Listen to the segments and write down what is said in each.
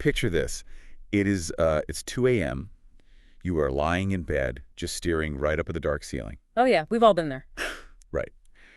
picture this. It's 2 a.m. You are lying in bed, just staring right up at the dark ceiling. Oh yeah, we've all been there. Right.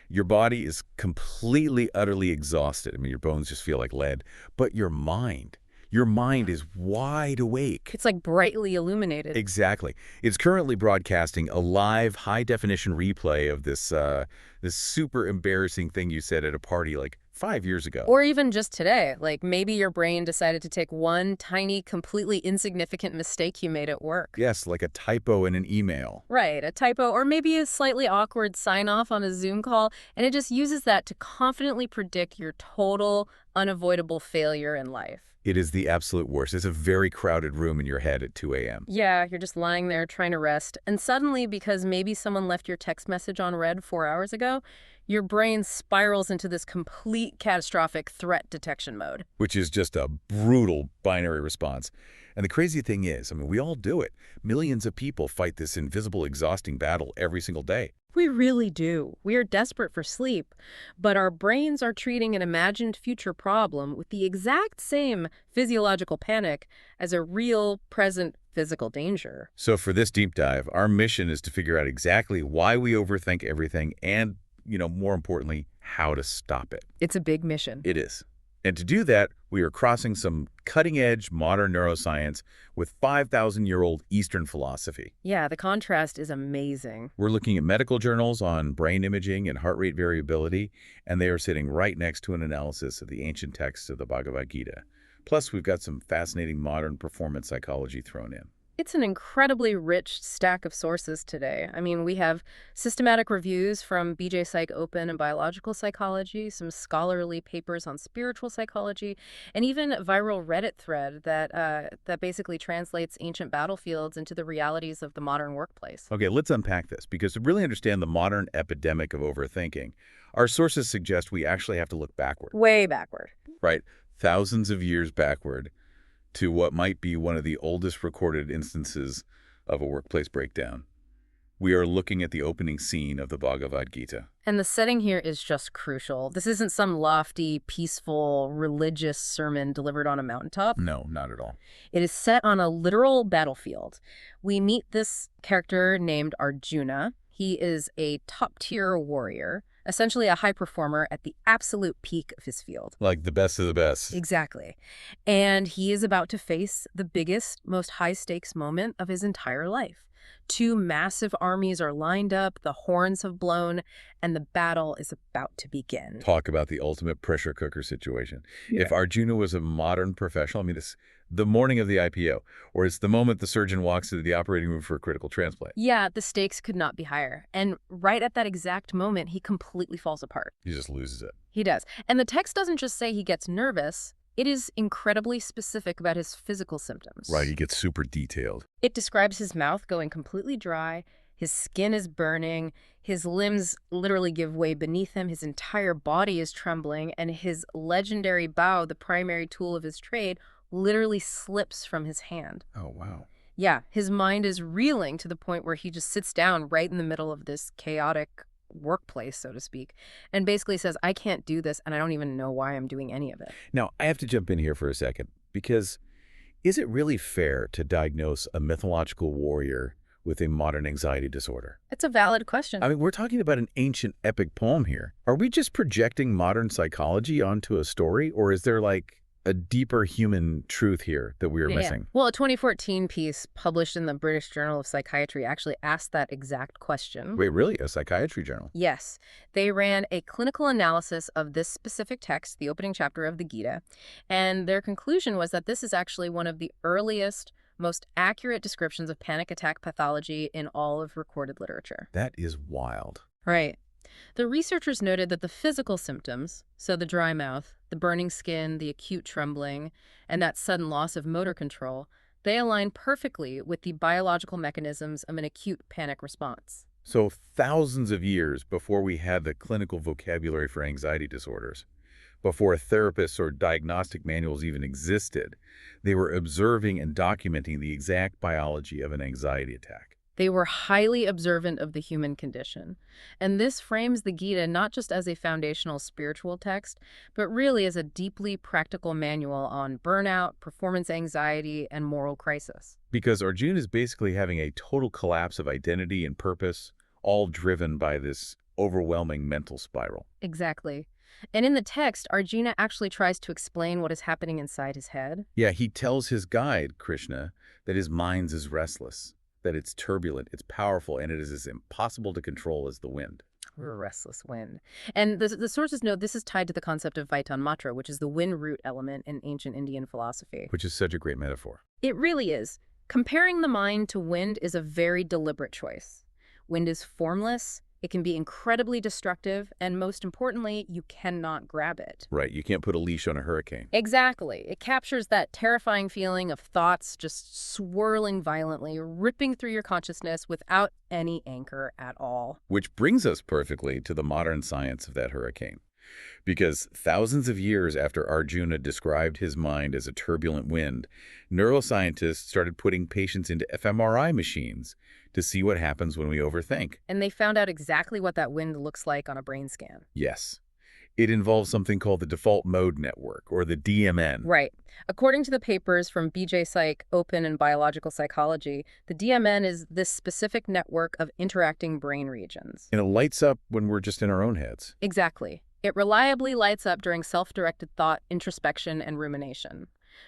Your body is completely, utterly exhausted. I mean, your bones just feel like lead. But your mind is wide awake. It's like brightly illuminated. Exactly. It's currently broadcasting a live, high-definition replay of this super embarrassing thing you said at a party like 5 years ago. Or even just today, like maybe your brain decided to take one tiny, completely insignificant mistake you made at work. Yes, like a typo in an email. Right, a typo, or maybe a slightly awkward sign-off on a Zoom call, and it just uses that to confidently predict your total, unavoidable failure in life. It is the absolute worst. It's a very crowded room in your head at 2 a.m. Yeah, you're just lying there trying to rest, and suddenly, because maybe someone left your text message on read 4 hours ago, your brain spirals into this complete catastrophic threat detection mode. Which is just a brutal binary response. And the crazy thing is, I mean, we all do it. Millions of people fight this invisible, exhausting battle every single day. We really do. We are desperate for sleep, but our brains are treating an imagined future problem with the exact same physiological panic as a real, present physical danger. So for this deep dive, our mission is to figure out exactly why we overthink everything and, more importantly, how to stop it. It's a big mission. It is. And to do that, we are crossing some cutting-edge modern neuroscience with 5,000-year-old Eastern philosophy. Yeah, the contrast is amazing. We're looking at medical journals on brain imaging and heart rate variability, and they are sitting right next to an analysis of the ancient texts of the Bhagavad Gita. Plus, we've got some fascinating modern performance psychology thrown in. It's an incredibly rich stack of sources today. I mean, we have systematic reviews from BJ Psych Open and biological psychology, some scholarly papers on spiritual psychology, and even a viral Reddit thread that basically translates ancient battlefields into the realities of the modern workplace. Okay, let's unpack this, because to really understand the modern epidemic of overthinking, our sources suggest we actually have to look backward. Way backward. Right, thousands of years backward, to what might be one of the oldest recorded instances of a workplace breakdown. We are looking at the opening scene of the Bhagavad Gita. And the setting here is just crucial. This isn't some lofty, peaceful, religious sermon delivered on a mountaintop. No, not at all. It is set on a literal battlefield. We meet this character named Arjuna. He is a top-tier warrior, essentially a high performer at the absolute peak of his field. Like the best of the best. Exactly. And he is about to face the biggest, most high-stakes moment of his entire life. Two massive armies are lined up, the horns have blown, and the battle is about to begin. Talk about the ultimate pressure cooker situation. Yeah. If Arjuna was a modern professional, I mean, this the morning of the IPO, or it's the moment the surgeon walks into the operating room for a critical transplant. Yeah, the stakes could not be higher. And right at that exact moment, he completely falls apart. He just loses it. He does. And the text doesn't just say he gets nervous. It is incredibly specific about his physical symptoms. Right, he gets super detailed. It describes his mouth going completely dry, his skin is burning, his limbs literally give way beneath him, his entire body is trembling, and his legendary bow, the primary tool of his trade, literally slips from his hand. Oh, wow. Yeah, his mind is reeling to the point where he just sits down right in the middle of this chaotic workplace, so to speak, and basically says, I can't do this, and I don't even know why I'm doing any of it. Now, I have to jump in here for a second, because is it really fair to diagnose a mythological warrior with a modern anxiety disorder? It's a valid question. I mean, we're talking about an ancient epic poem here. Are we just projecting modern psychology onto a story, or is there like a deeper human truth here that we are missing? Well, a 2014 piece published in the British Journal of Psychiatry actually asked that exact question. Wait, really? A psychiatry journal? Yes. They ran a clinical analysis of this specific text, the opening chapter of the Gita, and their conclusion was that this is actually one of the earliest, most accurate descriptions of panic attack pathology in all of recorded literature. That is wild. Right. The researchers noted that the physical symptoms, so the dry mouth, the burning skin, the acute trembling, and that sudden loss of motor control, they align perfectly with the biological mechanisms of an acute panic response. So thousands of years before we had the clinical vocabulary for anxiety disorders, before therapists or diagnostic manuals even existed, they were observing and documenting the exact biology of an anxiety attack. They were highly observant of the human condition. And this frames the Gita not just as a foundational spiritual text, but really as a deeply practical manual on burnout, performance anxiety, and moral crisis. Because Arjuna is basically having a total collapse of identity and purpose, all driven by this overwhelming mental spiral. Exactly. And in the text, Arjuna actually tries to explain what is happening inside his head. Yeah, he tells his guide, Krishna, that his mind is restless, that it's turbulent, it's powerful, and it is as impossible to control as the wind. Restless wind. And the sources note this is tied to the concept of Vaitan Matra, which is the wind root element in ancient Indian philosophy. Which is such a great metaphor. It really is. Comparing the mind to wind is a very deliberate choice. Wind is formless, it can be incredibly destructive, and most importantly, you cannot grab it. Right, you can't put a leash on a hurricane. Exactly. It captures that terrifying feeling of thoughts just swirling violently, ripping through your consciousness without any anchor at all. Which brings us perfectly to the modern science of that hurricane. Because thousands of years after Arjuna described his mind as a turbulent wind, neuroscientists started putting patients into fMRI machines to see what happens when we overthink. And they found out exactly what that wind looks like on a brain scan. Yes. It involves something called the default mode network, or the DMN. Right. According to the papers from BJ Psych, Open, and Biological Psychology, the DMN is this specific network of interacting brain regions. And it lights up when we're just in our own heads. Exactly. It reliably lights up during self-directed thought, introspection, and rumination.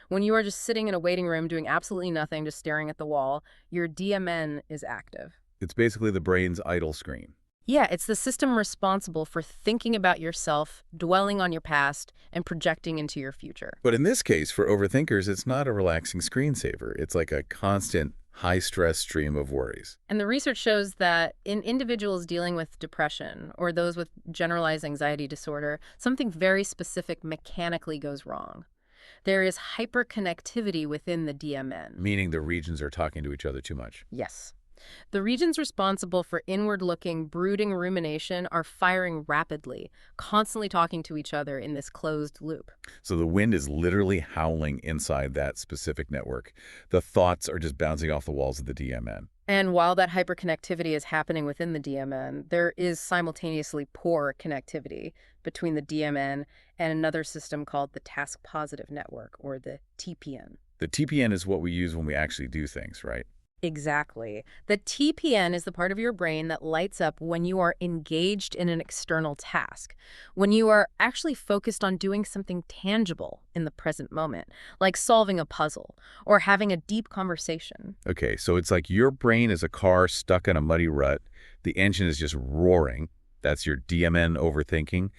When you are just sitting in a waiting room doing absolutely nothing, just staring at the wall, your DMN is active. It's basically the brain's idle screen. Yeah, it's the system responsible for thinking about yourself, dwelling on your past, and projecting into your future. But in this case, for overthinkers, it's not a relaxing screensaver. It's like a constant, high-stress stream of worries. And the research shows that in individuals dealing with depression or those with generalized anxiety disorder, something very specific mechanically goes wrong. There is hyperconnectivity within the DMN. Meaning the regions are talking to each other too much. Yes. The regions responsible for inward-looking, brooding rumination are firing rapidly, constantly talking to each other in this closed loop. So the wind is literally howling inside that specific network. The thoughts are just bouncing off the walls of the DMN. And while that hyperconnectivity is happening within the DMN, there is simultaneously poor connectivity between the DMN and another system called the task-positive network, or the TPN. The TPN is what we use when we actually do things, right? Exactly. The TPN is the part of your brain that lights up when you are engaged in an external task, when you are actually focused on doing something tangible in the present moment, like solving a puzzle or having a deep conversation. Okay, so it's like your brain is a car stuck in a muddy rut. The engine is just roaring. That's your DMN overthinking,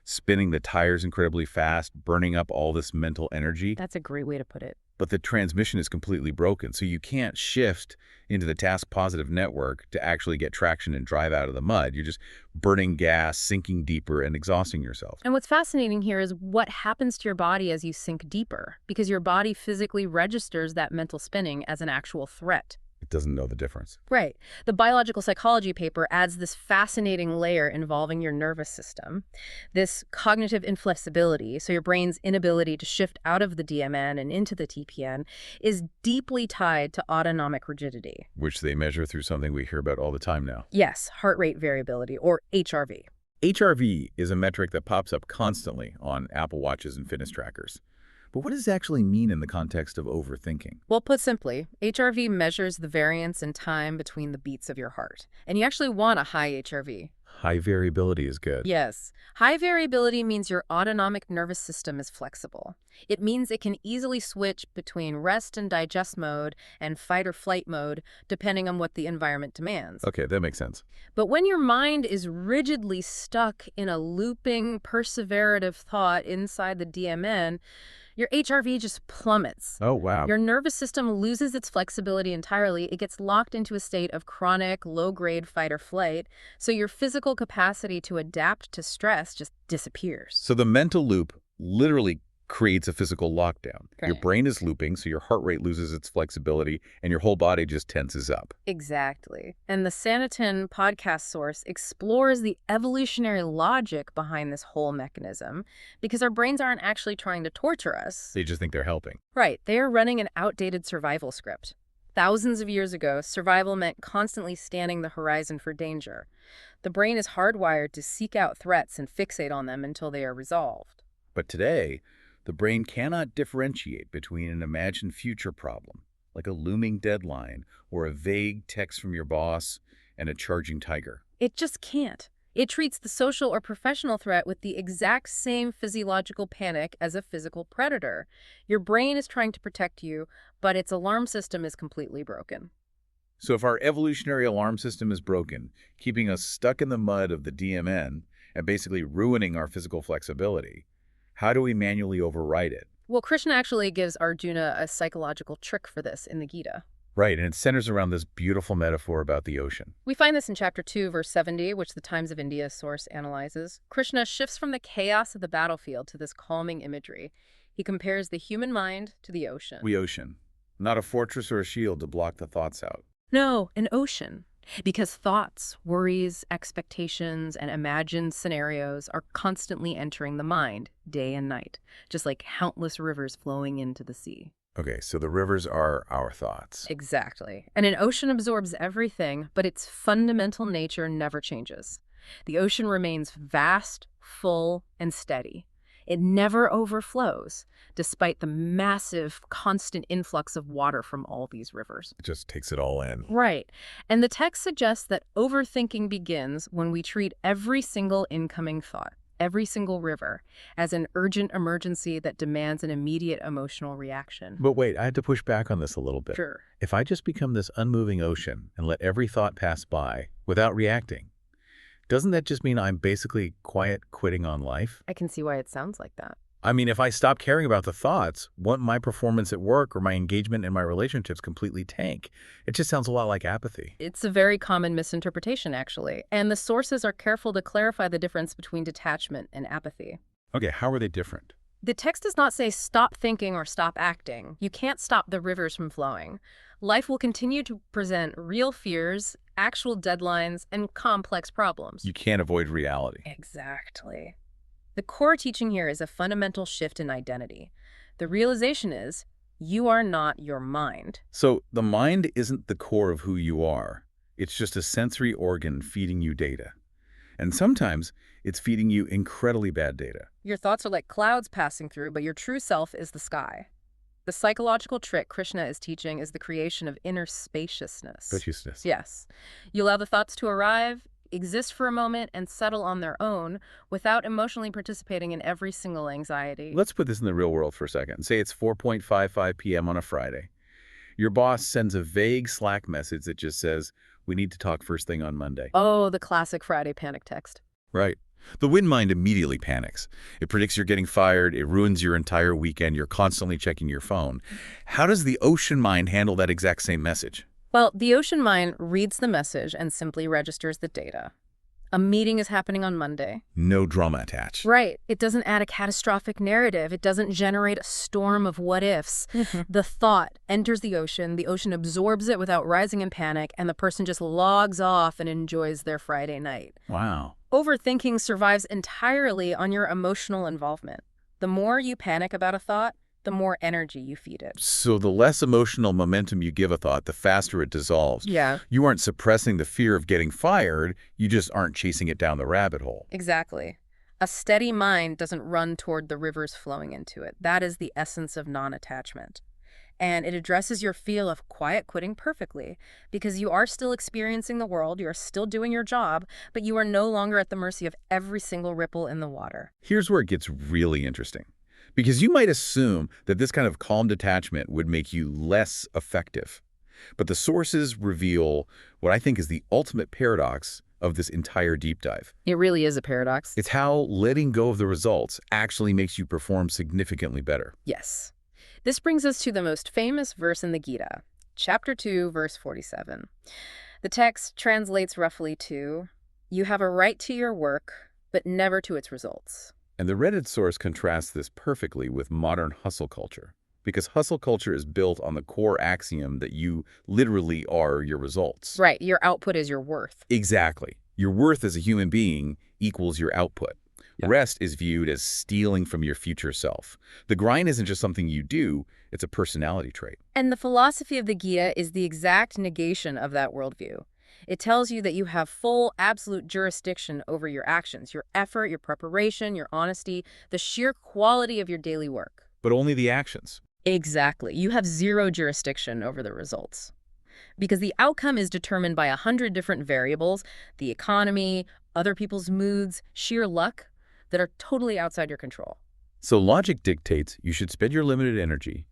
spinning the tires incredibly fast, burning up all this mental energy. That's a great way to put it. But the transmission is completely broken, so you can't shift into the task-positive network to actually get traction and drive out of the mud. You're just burning gas, sinking deeper, and exhausting yourself. And what's fascinating here is what happens to your body as you sink deeper, because your body physically registers that mental spinning as an actual threat. It doesn't know the difference. Right. The biological psychology paper adds this fascinating layer involving your nervous system, this cognitive inflexibility, so your brain's inability to shift out of the DMN and into the TPN, is deeply tied to autonomic rigidity. Which they measure through something we hear about all the time now. Yes, heart rate variability, or HRV. HRV is a metric that pops up constantly on Apple Watches and fitness trackers. But what does it actually mean in the context of overthinking? Well, put simply, HRV measures the variance in time between the beats of your heart. And you actually want a high HRV. High variability is good. Yes. High variability means your autonomic nervous system is flexible. It means it can easily switch between rest and digest mode and fight or flight mode, depending on what the environment demands. Okay, that makes sense. But when your mind is rigidly stuck in a looping, perseverative thought inside the DMN, your HRV just plummets. Oh, wow. Your nervous system loses its flexibility entirely. It gets locked into a state of chronic, low-grade fight or flight, so your physical capacity to adapt to stress just disappears. So the mental loop literally creates a physical lockdown. Your Right. brain is looping, so your heart rate loses its flexibility, and your whole body just tenses up. Exactly. And the Sanatan podcast source explores the evolutionary logic behind this whole mechanism, because our brains aren't actually trying to torture us. They just think they're helping. Right. They are running an outdated survival script. Thousands of years ago, survival meant constantly scanning the horizon for danger. The brain is hardwired to seek out threats and fixate on them until they are resolved. But today, the brain cannot differentiate between an imagined future problem, like a looming deadline or a vague text from your boss, and a charging tiger. It just can't. It treats the social or professional threat with the exact same physiological panic as a physical predator. Your brain is trying to protect you, but its alarm system is completely broken. So if our evolutionary alarm system is broken, keeping us stuck in the mud of the DMN and basically ruining our physical flexibility, how do we manually override it? Well, Krishna actually gives Arjuna a psychological trick for this in the Gita. Right, and it centers around this beautiful metaphor about the ocean. We find this in chapter 2, verse 70, which the Times of India source analyzes. Krishna shifts from the chaos of the battlefield to this calming imagery. He compares the human mind to the ocean. The ocean, not a fortress or a shield to block the thoughts out. No, an ocean. Because thoughts, worries, expectations, and imagined scenarios are constantly entering the mind, day and night, just like countless rivers flowing into the sea. Okay, so the rivers are our thoughts. Exactly. And an ocean absorbs everything, but its fundamental nature never changes. The ocean remains vast, full, and steady. It never overflows, despite the massive, constant influx of water from all these rivers. It just takes it all in. Right. And the text suggests that overthinking begins when we treat every single incoming thought, every single river, as an urgent emergency that demands an immediate emotional reaction. But wait, I had to push back on this a little bit. Sure. If I just become this unmoving ocean and let every thought pass by without reacting, doesn't that just mean I'm basically quiet quitting on life? I can see why it sounds like that. I mean, if I stop caring about the thoughts, won't my performance at work or my engagement in my relationships completely tank? It just sounds a lot like apathy. It's a very common misinterpretation, actually, and the sources are careful to clarify the difference between detachment and apathy. Okay, how are they different? The text does not say stop thinking or stop acting. You can't stop the rivers from flowing. Life will continue to present real fears, actual deadlines, and complex problems. You can't avoid reality. Exactly. The core teaching here is a fundamental shift in identity. The realization is, you are not your mind. So the mind isn't the core of who you are. It's just a sensory organ feeding you data. And sometimes it's feeding you incredibly bad data. Your thoughts are like clouds passing through, but your true self is the sky. The psychological trick Krishna is teaching is the creation of inner spaciousness. Spaciousness. Yes. You allow the thoughts to arrive, exist for a moment, and settle on their own without emotionally participating in every single anxiety. Let's put this in the real world for a second. Say it's 4:55 p.m. on a Friday. Your boss sends a vague Slack message that just says, "We need to talk first thing on Monday." Oh, the classic Friday panic text. Right. The wind mind immediately panics. It predicts you're getting fired. It ruins your entire weekend. You're constantly checking your phone. How does the ocean mind handle that exact same message? Well, the ocean mind reads the message and simply registers the data. A meeting is happening on Monday. No drama attached. Right. It doesn't add a catastrophic narrative. It doesn't generate a storm of what-ifs. The thought enters the ocean absorbs it without rising in panic, and the person just logs off and enjoys their Friday night. Wow. Overthinking survives entirely on your emotional involvement. The more you panic about a thought, the more energy you feed it. So the less emotional momentum you give a thought, the faster it dissolves. Yeah. You aren't suppressing the fear of getting fired. You just aren't chasing it down the rabbit hole. Exactly. A steady mind doesn't run toward the rivers flowing into it. That is the essence of non-attachment. And it addresses your feel of quiet quitting perfectly, because you are still experiencing the world, you are still doing your job, but you are no longer at the mercy of every single ripple in the water. Here's where it gets really interesting. Because you might assume that this kind of calm detachment would make you less effective. But the sources reveal what I think is the ultimate paradox of this entire deep dive. It really is a paradox. It's how letting go of the results actually makes you perform significantly better. Yes. This brings us to the most famous verse in the Gita, chapter 2, verse 47. The text translates roughly to, "You have a right to your work, but never to its results." And the Reddit source contrasts this perfectly with modern hustle culture, because hustle culture is built on the core axiom that you literally are your results. Right, your output is your worth. Exactly. Your worth as a human being equals your output, Yeah. Rest is viewed as stealing from your future self. The grind isn't just something you do, it's a personality trait. And the philosophy of the Gita is the exact negation of that worldview. It tells you that you have full, absolute jurisdiction over your actions, your effort, your preparation, your honesty, the sheer quality of your daily work. But only the actions. Exactly. You have zero jurisdiction over the results. Because the outcome is determined by 100 different variables, the economy, other people's moods, sheer luck, that are totally outside your control. So logic dictates you should spend your limited energy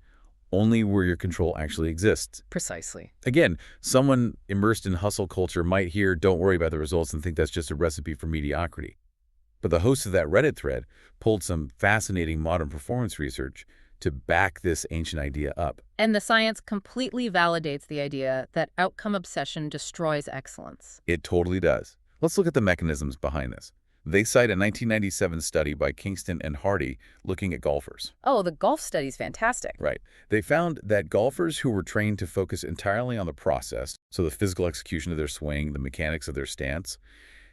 only where your control actually exists. Precisely. Again, someone immersed in hustle culture might hear "don't worry about the results" and think that's just a recipe for mediocrity. But the host of that Reddit thread pulled some fascinating modern performance research to back this ancient idea up. And the science completely validates the idea that outcome obsession destroys excellence. It totally does. Let's look at the mechanisms behind this. They cite a 1997 study by Kingston and Hardy looking at golfers. Oh, the golf study's fantastic. Right. They found that golfers who were trained to focus entirely on the process, so the physical execution of their swing, the mechanics of their stance,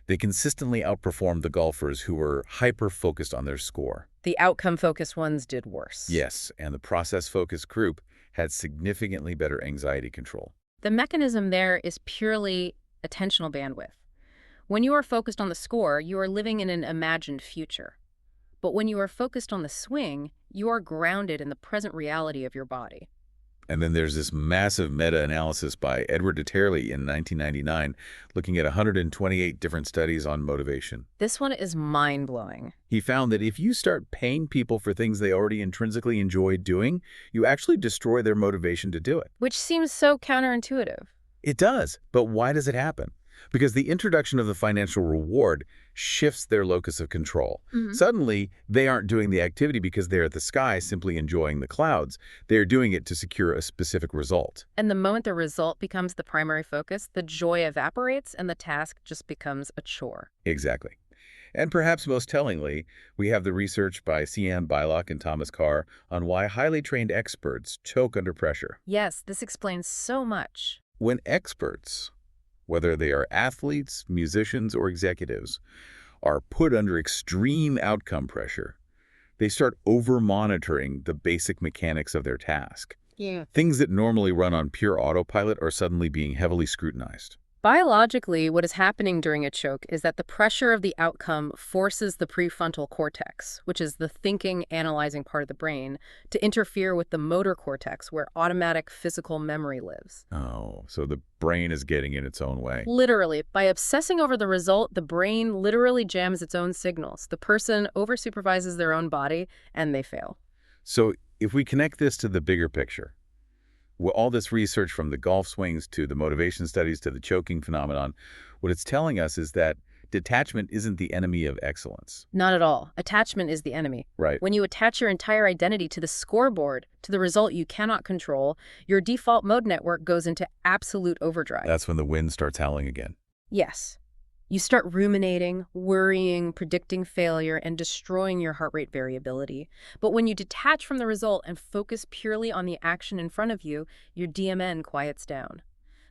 they consistently outperformed the golfers who were hyper-focused on their score. The outcome-focused ones did worse. Yes, and the process-focused group had significantly better anxiety control. The mechanism there is purely attentional bandwidth. When you are focused on the score, you are living in an imagined future. But when you are focused on the swing, you are grounded in the present reality of your body. And then there's this massive meta-analysis by Edward de Terley in 1999, looking at 128 different studies on motivation. This one is mind-blowing. He found that if you start paying people for things they already intrinsically enjoy doing, you actually destroy their motivation to do it. Which seems so counterintuitive. It does, but why does it happen? Because the introduction of the financial reward shifts their locus of control. Suddenly, they aren't doing the activity because they're at the sky simply enjoying the clouds. They're doing it to secure a specific result. And the moment the result becomes the primary focus, the joy evaporates and the task just becomes a chore. Exactly. And perhaps most tellingly, we have the research by C.M. Bylock and Thomas Carr on why highly trained experts choke under pressure. Yes, this explains so much. When experts, whether they are athletes, musicians, or executives, are put under extreme outcome pressure, they start over-monitoring the basic mechanics of their task. Yeah. Things that normally run on pure autopilot are suddenly being heavily scrutinized. Biologically, what is happening during a choke is that the pressure of the outcome forces the prefrontal cortex, which is the thinking, analyzing part of the brain, to interfere with the motor cortex, where automatic physical memory lives. Oh, so the brain is getting in its own way. Literally, by obsessing over the result, the brain literally jams its own signals. The person over-supervises their own body, and they fail. So if we connect this to the bigger picture, all this research from the golf swings to the motivation studies to the choking phenomenon, what it's telling us is that detachment isn't the enemy of excellence. Not at all. Attachment is the enemy. Right. When you attach your entire identity to the scoreboard, to the result you cannot control, your default mode network goes into absolute overdrive. That's when the wind starts howling again. Yes. You start ruminating, worrying, predicting failure, and destroying your heart rate variability. But when you detach from the result and focus purely on the action in front of you, your DMN quiets down.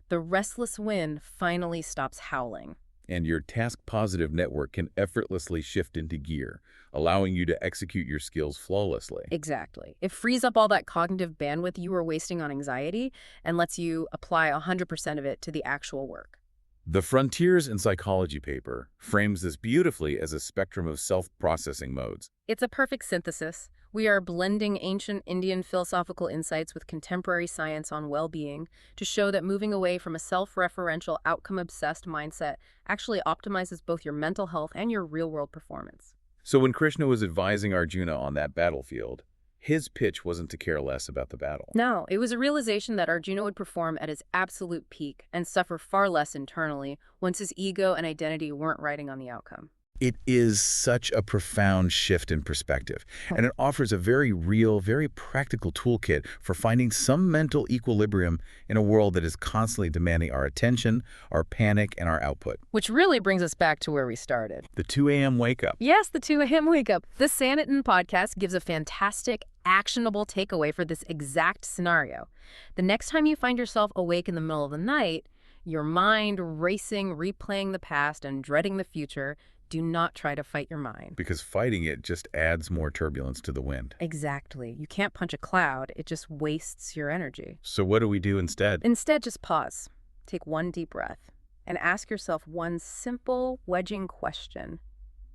The restless wind finally stops howling. And your task-positive network can effortlessly shift into gear, allowing you to execute your skills flawlessly. Exactly. It frees up all that cognitive bandwidth you were wasting on anxiety and lets you apply 100% of it to the actual work. The Frontiers in Psychology paper frames this beautifully as a spectrum of self-processing modes. It's a perfect synthesis. We are blending ancient Indian philosophical insights with contemporary science on well-being to show that moving away from a self-referential, outcome-obsessed mindset actually optimizes both your mental health and your real-world performance. So when Krishna was advising Arjuna on that battlefield, his pitch wasn't to care less about the battle. No, it was a realization that Arjuna would perform at his absolute peak and suffer far less internally once his ego and identity weren't riding on the outcome. It is such a profound shift in perspective, and it offers a very real, very practical toolkit for finding some mental equilibrium in a world that is constantly demanding our attention, our panic, and our output. Which really brings us back to where we started. The 2 a.m. wake-up. Yes, the 2 a.m. wake-up. The Sanatan podcast gives a fantastic, actionable takeaway for this exact scenario. The next time you find yourself awake in the middle of the night, your mind racing, replaying the past, and dreading the future, Do not try to fight your mind. Because fighting it just adds more turbulence to the wind. Exactly. You can't punch a cloud. It just wastes your energy. So what do we do instead? Instead, just pause. Take one deep breath and ask yourself one simple, wedging question.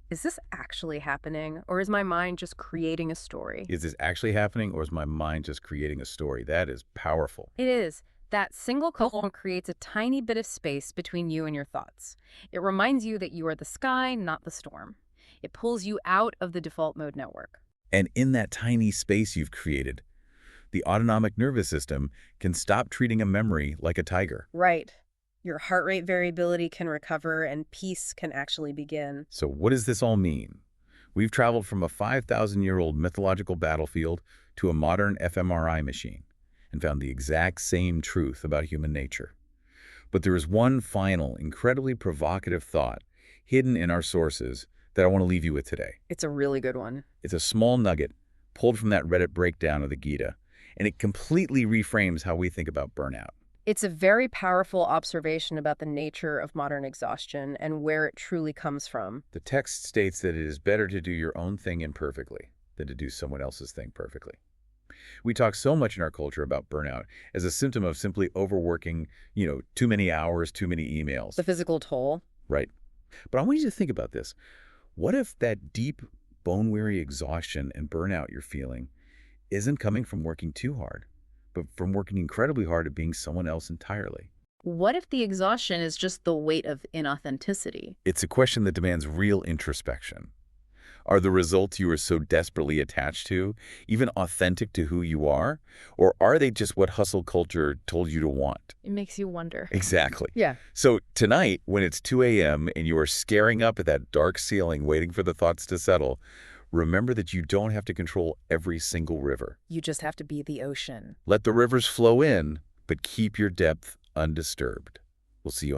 Is this actually happening, or is my mind just creating a story? Is this actually happening, or is my mind just creating a story? That is powerful. It is. That single question creates a tiny bit of space between you and your thoughts. It reminds you that you are the sky, not the storm. It pulls you out of the default mode network. And in that tiny space you've created, the autonomic nervous system can stop treating a memory like a tiger. Right. Your heart rate variability can recover and peace can actually begin. So what does this all mean? We've traveled from a 5,000-year-old mythological battlefield to a modern fMRI machine and found the exact same truth about human nature. But there is one final, incredibly provocative thought hidden in our sources that I want to leave you with today. It's a really good one. It's a small nugget pulled from that Reddit breakdown of the Gita, and it completely reframes how we think about burnout. It's a very powerful observation about the nature of modern exhaustion and where it truly comes from. The text states that it is better to do your own thing imperfectly than to do someone else's thing perfectly. We talk so much in our culture about burnout as a symptom of simply overworking, too many hours, too many emails. The physical toll. Right. But I want you to think about this. What if that deep, bone-weary exhaustion and burnout you're feeling isn't coming from working too hard, but from working incredibly hard at being someone else entirely? What if the exhaustion is just the weight of inauthenticity? It's a question that demands real introspection. Are the results you are so desperately attached to even authentic to who you are? Or are they just what hustle culture told you to want? It makes you wonder. Exactly. Yeah. So tonight, when it's 2 a.m. and you are staring up at that dark ceiling waiting for the thoughts to settle, remember that you don't have to control every single river. You just have to be the ocean. Let the rivers flow in, but keep your depth undisturbed. We'll see you on